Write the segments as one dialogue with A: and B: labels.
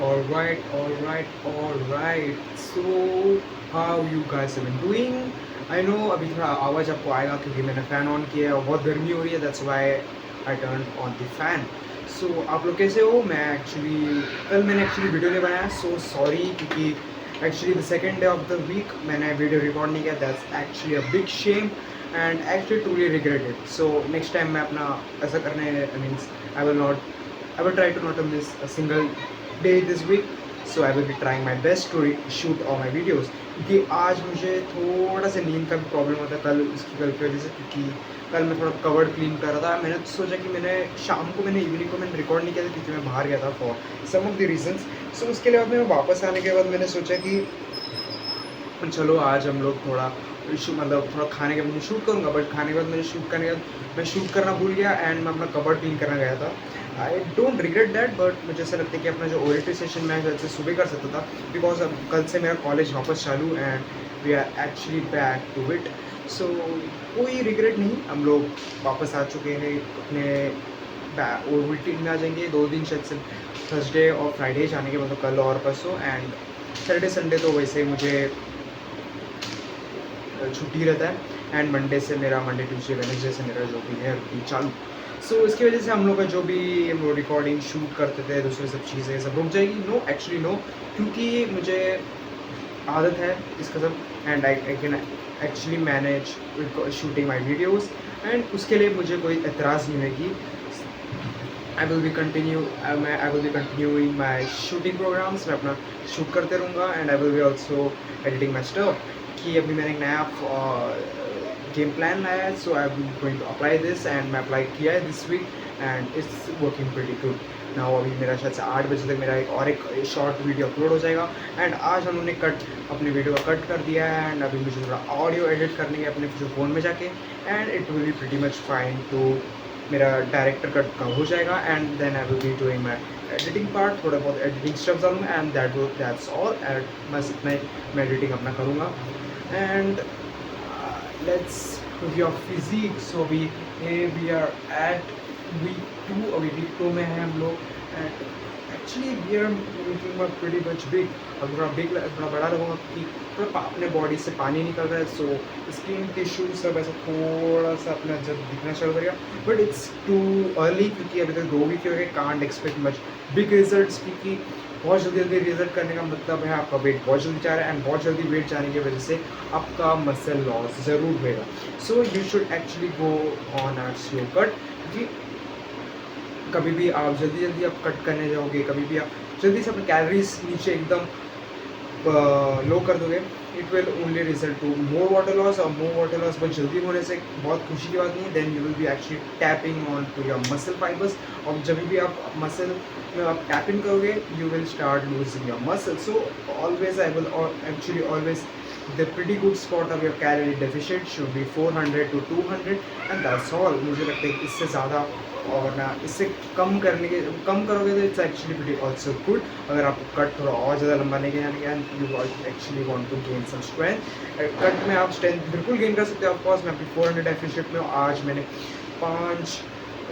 A: Alright. So, how you guys have been doing? I know अभी थोड़ा आवाज़ आपको आएगा क्योंकि मैंने फ़ैन ऑन किया है और बहुत गर्मी हो रही है. That's why I turned on the fan. So, आप लोग कैसे हो? कल मैंने एक्चुअली वीडियो नहीं बनाया. So sorry क्योंकि actually the second day of the week मैंने वीडियो रिकॉर्ड नहीं किया. That's actually a big shame and actually truly regret it. So next time मैं अपना ऐसा करने I will not I will try to not miss a single day this week. So I will be trying my best to shoot all my videos. क्योंकि आज मुझे थोड़ा सा नींद का भी प्रॉब्लम होता है कल की वजह से, क्योंकि कल मैं थोड़ा कवर्ड क्लीन कर रहा था. मैंने सोचा कि मैंने इवनिंग को मैंने रिकॉर्ड नहीं किया था क्योंकि मैं बाहर गया था for some of the reasons. So उसके बाद मैं वापस आने के बाद मैंने सोचा कि चलो आज हम लोग थोड़ा थोड़ा खाने के बाद मैं शूट करूँगा. बट खाने के बाद मैं शूट करना भूल गया एंड मैं अपना कवर्ड क्लीन करना गया था. I don't regret that, but मुझे ऐसा लगता है कि अपना जो ओरिटी सेशन मैं शायद से सुबह कर सकता था, बिकॉज अब कल से मेरा कॉलेज वापस चालू and we are actually back to it. So कोई रिग्रेट नहीं, हम लोग वापस आ चुके हैं अपने ओरिटी में. आ जाएंगे 2 दिन शायद से, थर्सडे और फ्राइडे जाने के, मतलब कल और परसों. एंड सैटरडे संडे तो वैसे ही मुझे छुट्टी रहता है एंड मंडे ट्यूसडे वेडनेसडे से मेरा जो भी है रूटीन चालू. सो इसकी वजह से हम लोग का जो भी हम लोग रिकॉर्डिंग शूट करते थे, दूसरी सब चीज़ें सब रुक जाएगी. नो, क्योंकि मुझे आदत है इसका सब and I can actually manage shooting my videos. And उसके लिए मुझे कोई एतराज़ नहीं होगी. I will be continuing my shooting programmes. मैं अपना शूट करते रहूँगा and I will be also editing my stuff. कि अभी मैंने एक नया गेम प्लान लाया है. So I am going to apply this and मैं अप्लाई किया है this week and it's working pretty good now. अभी मेरा शायद से 8 बजे तक मेरा एक शॉर्ट वीडियो अपलोड हो जाएगा. एंड आज हम लोगों ने अपने वीडियो का कट कर दिया है एंड अभी मुझे थोड़ा ऑडियो एडिट करने के अपने जो फ़ोन में जाके, and it will be pretty much fine. तो मेरा डायरेक्टर कट का हो जाएगा and then I will be doing my editing part. थोड़ा बहुत एडिटिंग स्टेप्स डालूँगा एंड दैट्स ऑल. एंड बस इतना ही मैं एडिटिंग अपना करूँगा. And let's review of physics. So we are at week 2. अभी week 2 में हैं हम लोग and actually we are looking pretty much big. अब थोड़ा बड़ा लगूंगा कि थोड़ा अपने बॉडी से पानी निकल रहा है. सो स्किन टिश्यू सब ऐसा थोड़ा सा अपना जब दिखना शुरू करेगा. बट इट्स टू अर्ली क्योंकि अभी तक 2 वीक हो गए. Can't expect much big results क्योंकि बहुत जल्दी रिजल्ट करने का मतलब है आपका वेट बहुत जल्दी जा रहा है एंड बहुत जल्दी वेट जाने की वजह से आपका मसल लॉस ज़रूर होएगा. So you should actually go on a slow cut. क्योंकि कभी भी आप जल्दी आप कट करने जाओगे, कभी भी आप जल्दी से अपने कैलोरीज नीचे एकदम लो कर दोगे, it will only result to more water loss. और मोर वाटर लॉस बहुत जल्दी होने से बहुत खुशी की बात नहीं है. Then you will be actually tapping on to your muscle fibres. और जब भी आप मसल में आप टैपिंग करोगे you will start losing your muscle. So always I will actually always the pretty good spot of your calorie deficit should be 400 to 200 and that's all. मुझे लगता है कि इससे ज़्यादा और ना इससे कम करोगे तो it's actually pretty also good. अगर आप कट थोड़ा और ज़्यादा लंबा नहीं गया you actually want to gain some strength. Cut में आप स्ट्रेंथ बिल्कुल गेन कर सकते हो. ऑफकोर्स मैं अपनी 400 डेफिशिट में हूँ. आज मैंने 5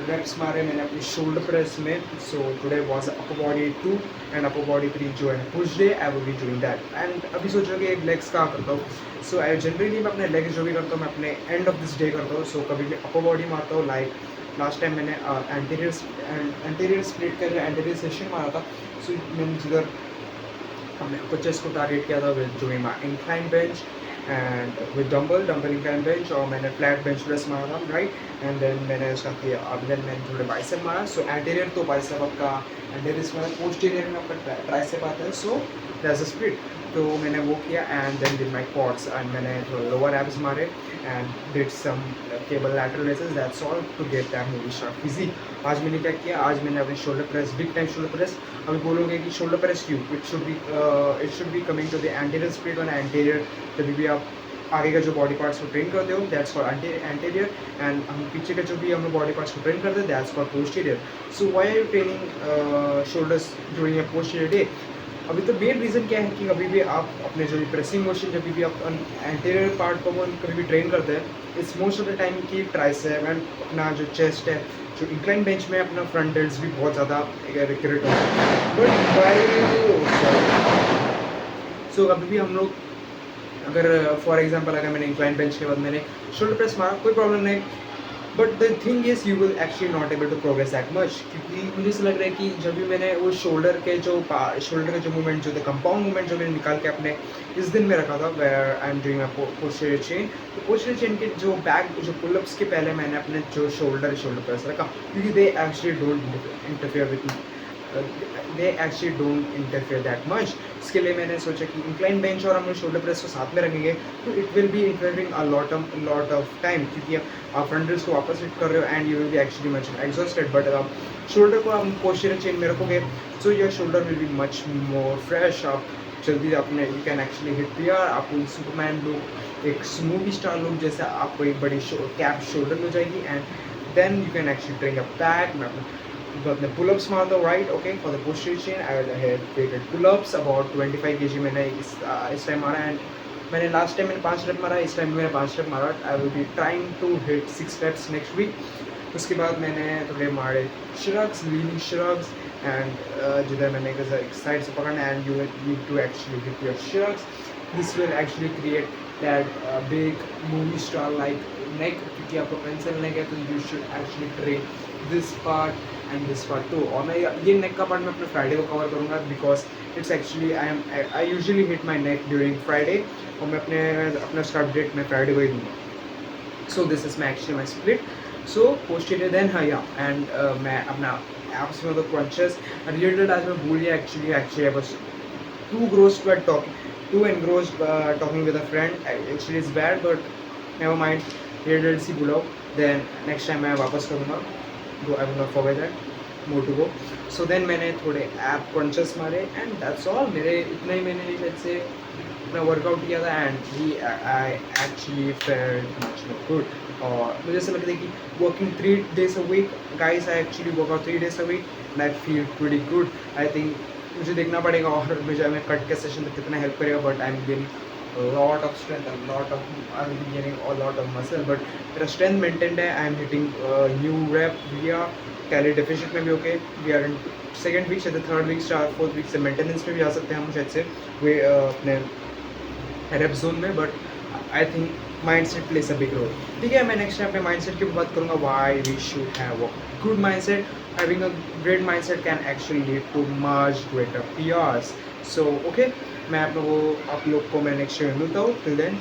A: रेप्स मारे मैंने अपनी शोल्डर प्रेस में. So today was upper body 2 and upper body 3 जो है push day. I will be doing that. And अभी सोचोगे लेग्स का करता हूँ. सो आई जनरली मैं अपने लेग्स जो भी करता हूँ मैं अपने एंड ऑफ दिस डे करता हूँ. सो कभी भी अपर बॉडी मारता हूँ. लाइक लास्ट टाइम मैंने एंटीरियर स्प्लिट कर एंटीरियर सेशन मारा था. सो मैंने जिधर हमने अपर चेस्ट को टारगेट किया था with doing my incline bench and with dumbbell incline bench. और मैंने फ्लैट बेंच प्रेस मारा था राइट. एंड देन मैंने उसका किया. अब देन मैंने थोड़े बाइसेप मारा. सो एंटीरियर तो बाइसेप आपका एंटीरियर मारा. पोस्टीरियर में आपका ट्राइसेप आता है. So that's a split. तो मैंने वो किया and then did my quads and मैंने थोड़ा लोअर एब्स मारे and did some cable lateral raises. That's all to get that movie sharp physique. आज मैंने क्या किया, आज मैंने अपने shoulder press big time shoulder press. अभी बोलोगे कि शोल्डर प्रेस क्यों, it should be coming to the anterior split और एंटीरियर. जब भी आप आगे का जो बॉडी पार्ट्स को ट्रेन करते हो दैट्स फॉर एंटीरियर एंड हम पीछे का जो भी हम बॉडी पार्ट्स को ट्रेन करते हैं that's for posterior. So why are you training shoulders during a posterior day. अभी तो मेन रीज़न क्या है कि कभी भी आप अपने जो प्रेसिंग मोशन जब भी आप एंटीरियर पार्ट को कभी भी ट्रेन करते हैं it's most of the time की ट्राइसेप एंड अपना जो चेस्ट है जो इंक्लाइन बेंच में अपना फ्रंट डेल्स भी बहुत ज़्यादा रिक्रेट होता है. बट वाइल सो अभी भी हम लोग अगर फॉर एग्जांपल अगर मैंने इंक्लाइन बेंच के बाद मैंने शोल्डर प्रेस मारा, कोई प्रॉब्लम नहीं, but the thing is you will actually not able to progress that much, क्योंकि मुझे ऐसा लग रहा है कि जब भी मैंने वो शोल्डर के जो मूवमेंट जो थे, कंपाउंड मूवमेंट जो मैंने निकाल के अपने इस दिन में रखा था, where I am doing posterior chain, तो पोस्टीरियर चेन के जो बैक जो पुलअप्स के पहले मैंने अपने जो शोल्डर प्रेस रखा, क्योंकि they actually don't interfere with they actually don't interfere that much. इसके लिए मैंने सोचा कि इंक्लाइन बेंच और हम लोग शोल्डर प्रेस को साथ में रखेंगे तो it will B interfering a lot of time, क्योंकि आप फ्रंट रेस्ट को वापस हिट कर रहे हो and you will be actually much exhausted, but shoulder को आप पोस्टीरियर चेन में रखोगे so your shoulder will be much more fresh. आप जल्दी अपने you can actually hit PR, आपको सुपरमैन लुक, एक स्मूवी स्टार लुक जैसे आपको एक बड़ी कैप शोल्डर में हो जाएगी, and then you can actually bring a back. मैं अपने पुलअप्स मारता हूँ, right, okay, for the posterior chain I have created pullups about 25 kg मैंने इस टाइम मारा, एंड मैंने लास्ट टाइम मैंने 5 रेप मारा, इस टाइम मैंने 5 रेप मारा। I will be trying to hit 6 reps next week. उसके बाद मैंने थोड़े मारे श्रग्स, लीनिंग श्रग्स, एंड जिधर मैंने एक साइड से पकड़ना, and you need to actually hit your shrugs. This will actually create that big movie star like neck, क्योंकि आपको पेंसिल नेक है तो you should actually train this part and this part too. और मैं ये नेक का पार्ट मैं अपने फ्राइडे को कवर करूँगा, because it's actually I usually hit my neck during Friday, और मैं अपना स्टार्ट डेट मैं फ्राइडे को ही दूँगा। So this is my actually my split. So posterior then हाँ या, एंड मैं अपना एप्स में तो क्रंचेस रिलेटेड आज मैं भूल गया actually I was too engrossed talking with a friend, actually it's bad but never mind, related सी भूला। देन नेक्स्ट टाइम मैं वापस करूँगा, do I will not forget that, more to go. So then मैंने थोड़े ऐप क्रंचेस मारे and that's all. मेरे इतना ही मैंने लेट्स से अपना वर्कआउट किया था, and he I actually felt much more good. और मुझे ऐसा लगता है कि working 3 days a week, guys, I actually work out 3 days a week and I feel pretty good. I think मुझे देखना पड़ेगा और मुझे मैं कट के सेशन तो कितना हेल्प करेगा, but I am gaining lot of strength and I'm getting a lot of muscle, but मेरा strength maintained है। I am hitting new rep via calorie deficit में भी okay, we are in second week से third week से 4th week से maintenance में भी आ सकते हैं हम शायद से वे अपने रेप जोन में, but I think mindset place a big role. ठीक है, मैं नेक्स्ट टाइम अपने माइंडसेट की बात करूँगा, why we should have a good mindset. Having a great mindset can actually lead to much greater PRs। So okay, मैं आप लोग को मैं नेक्स्ट टाइम मिलता हूँ। Till then